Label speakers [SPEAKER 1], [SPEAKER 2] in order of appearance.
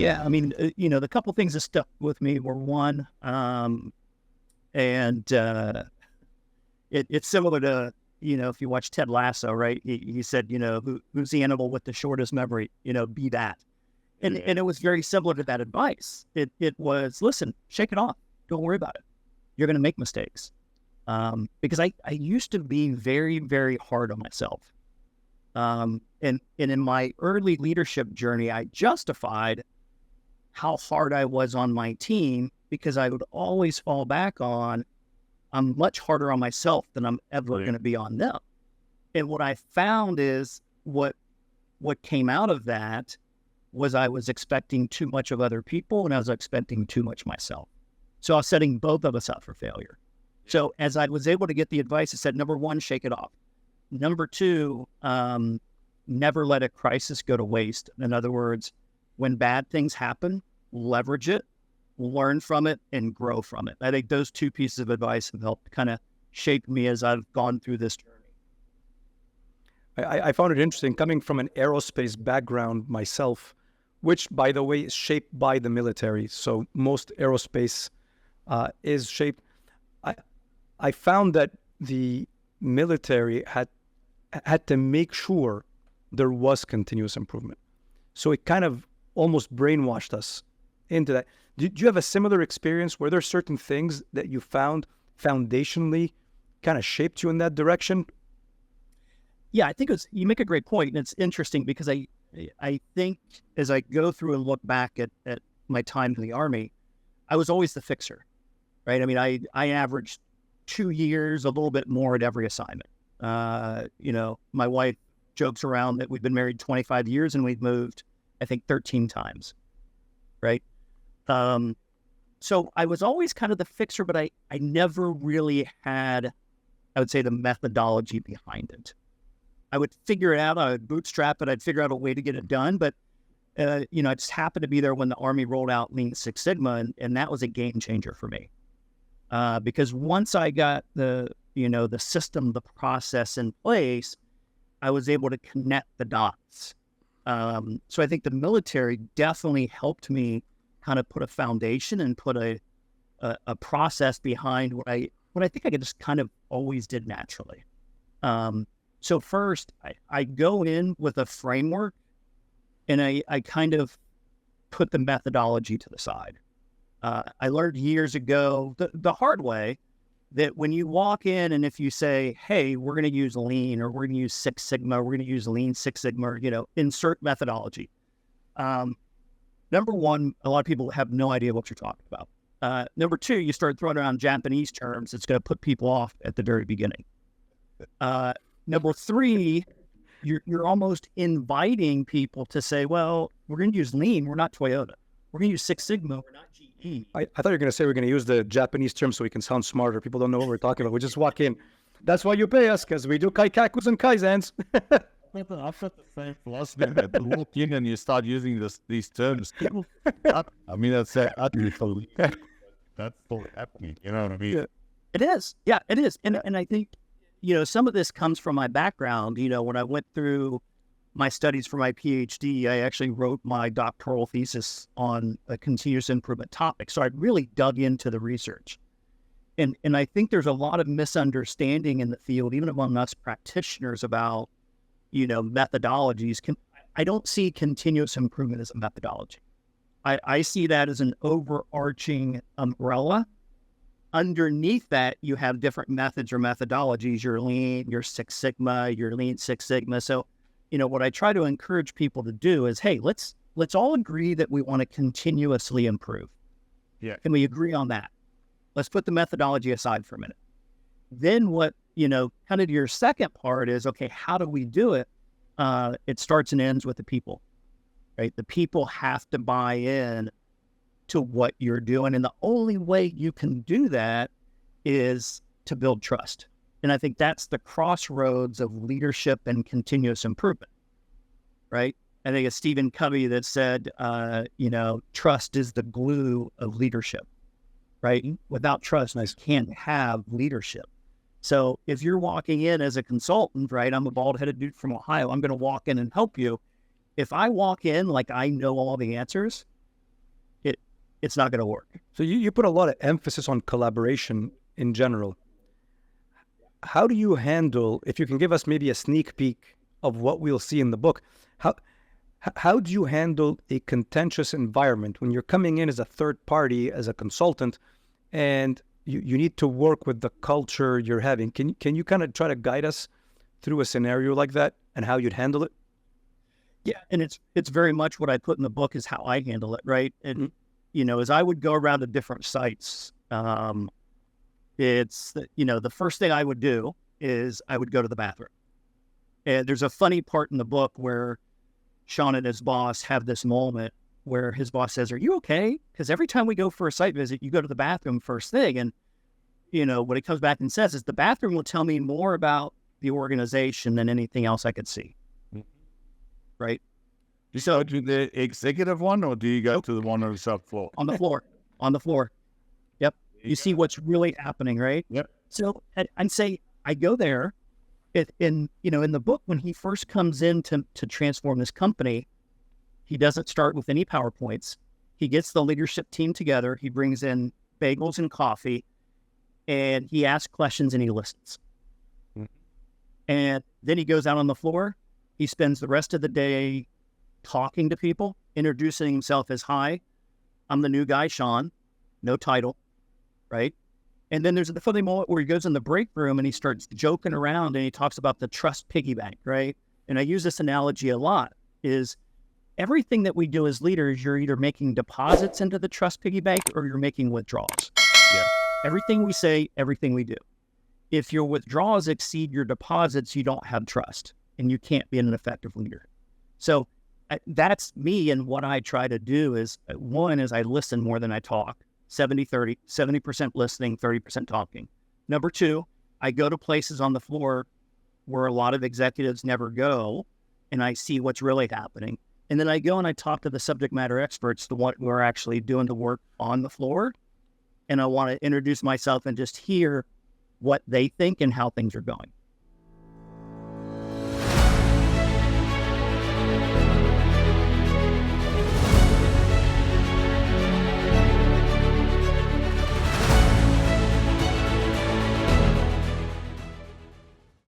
[SPEAKER 1] Yeah, I mean, the couple things that stuck with me were one, and it's similar to, if you watch Ted Lasso, right? He said, who's the animal with the shortest memory? Be that. And it was very similar to that advice. It was, listen, shake it off. Don't worry about it. You're going to make mistakes. Because I used to be very, very hard on myself. And in my early leadership journey, I justified how hard I was on my team because I would always fall back on, I'm much harder on myself than I'm ever going to be on them. And what I found is what came out of that was I was expecting too much of other people and I was expecting too much myself. So I was setting both of us up for failure. So as I was able to get the advice, I said, number one, shake it off. Number two, never let a crisis go to waste. In other words, when bad things happen, leverage it, learn from it, and grow from it. I think those two pieces of advice have helped kind of shape me as I've gone through this journey.
[SPEAKER 2] I found it interesting coming from an aerospace background myself, which, by the way, is shaped by the military. So most aerospace is shaped. I found that the military had to make sure there was continuous improvement. So it kind of almost brainwashed us into that. Did you have a similar experience? Were there certain things that you found foundationally kind of shaped you in that direction?
[SPEAKER 1] Yeah, I think you make a great point. And it's interesting because I think as I go through and look back at my time in the Army, I was always the fixer, right? I mean, I averaged 2 years, a little bit more at every assignment. My wife jokes around that we've been married 25 years and we've moved, I think, 13 times, right? So I was always kind of the fixer, but I never really had, I would say, the methodology behind it. I would figure it out, I would bootstrap it, I'd figure out a way to get it done, but I just happened to be there when the Army rolled out Lean Six Sigma, and that was a game changer for me. Because once I got the system, the process in place, I was able to connect the dots. So I think the military definitely helped me kind of put a foundation and put a process behind what I think I could just kind of always did naturally. So first, I go in with a framework, and I kind of put the methodology to the side. I learned years ago the hard way that when you walk in and if you say, hey, we're going to use Lean or we're going to use Six Sigma, we're going to use Lean Six Sigma, insert methodology. Number one, a lot of people have no idea what you're talking about. Number two, you start throwing around Japanese terms, it's going to put people off at the very beginning. Number three, you're almost inviting people to say, well, we're going to use Lean, we're not Toyota. We're going to use Six Sigma, we're not GE.
[SPEAKER 2] I thought you were going to say we're going to use the Japanese term so we can sound smarter. People don't know what we're talking about. We just walk in. That's why you pay us, because we do kaikakus and kaizens.
[SPEAKER 3] I've got the same philosophy that you walk in and you start using these terms. That's totally happening. You know what I mean?
[SPEAKER 1] Yeah. It is. Yeah, it is. And I think, some of this comes from my background. When I went through my studies for my PhD, I actually wrote my doctoral thesis on a continuous improvement topic. So I really dug into the research. And I think there's a lot of misunderstanding in the field, even among us practitioners, about, methodologies. I don't see continuous improvement as a methodology. I see that as an overarching umbrella. Underneath that, you have different methods or methodologies, your Lean, your Six Sigma, your Lean Six Sigma. So, what I try to encourage people to do is, hey, let's all agree that we want to continuously improve.
[SPEAKER 3] Yeah.
[SPEAKER 1] Can we agree on that? Let's put the methodology aside for a minute. Then what, kind of your second part is, okay, how do we do it? It starts and ends with the people, right? The people have to buy in to what you're doing. And the only way you can do that is to build trust. And I think that's the crossroads of leadership and continuous improvement, right? I think it's Stephen Covey that said, trust is the glue of leadership, right? Without trust, you can't have leadership. So if you're walking in as a consultant, right? I'm a bald-headed dude from Ohio. I'm going to walk in and help you. If I walk in like I know all the answers, it's not going to work.
[SPEAKER 2] So you put a lot of emphasis on collaboration in general. How do you handle, if you can give us maybe a sneak peek of what we'll see in the book, how do you handle a contentious environment when you're coming in as a third party, as a consultant, and you need to work with the culture you're having? Can you kind of try to guide us through a scenario like that and how you'd handle it?
[SPEAKER 1] Yeah, and it's very much what I put in the book is how I handle it, right? And as I would go around to different sites, the first thing I would do is I would go to the bathroom. And there's a funny part in the book where Sean and his boss have this moment where his boss says, "Are you okay? Because every time we go for a site visit, you go to the bathroom first thing." And, what he comes back and says is the bathroom will tell me more about the organization than anything else I could see. Right?
[SPEAKER 3] Do you go to the executive one, or do you go to the one on the shop floor?
[SPEAKER 1] On the floor. On the floor. Yep. You see what's really happening, right?
[SPEAKER 3] Yep.
[SPEAKER 1] So I'd say I go there. In the book, when he first comes in to transform this company, he doesn't start with any PowerPoints. He gets the leadership team together. He brings in bagels and coffee, and he asks questions and he listens. And then he goes out on the floor. He spends the rest of the day talking to people, introducing himself as, "Hi, I'm the new guy, Sean," no title, right? And then there's the funny moment where he goes in the break room and he starts joking around and he talks about the trust piggy bank, right? And I use this analogy a lot, is everything that we do as leaders, you're either making deposits into the trust piggy bank or you're making withdrawals.
[SPEAKER 3] Yeah.
[SPEAKER 1] Everything we say, everything we do. If your withdrawals exceed your deposits, you don't have trust and you can't be an effective leader. So that's me. And what I try to do is, one is I listen more than I talk. 70-30, 70% listening, 30% talking. Number two, I go to places on the floor where a lot of executives never go, and I see what's really happening. And then I go and I talk to the subject matter experts, the one who are actually doing the work on the floor, and I want to introduce myself and just hear what they think and how things are going.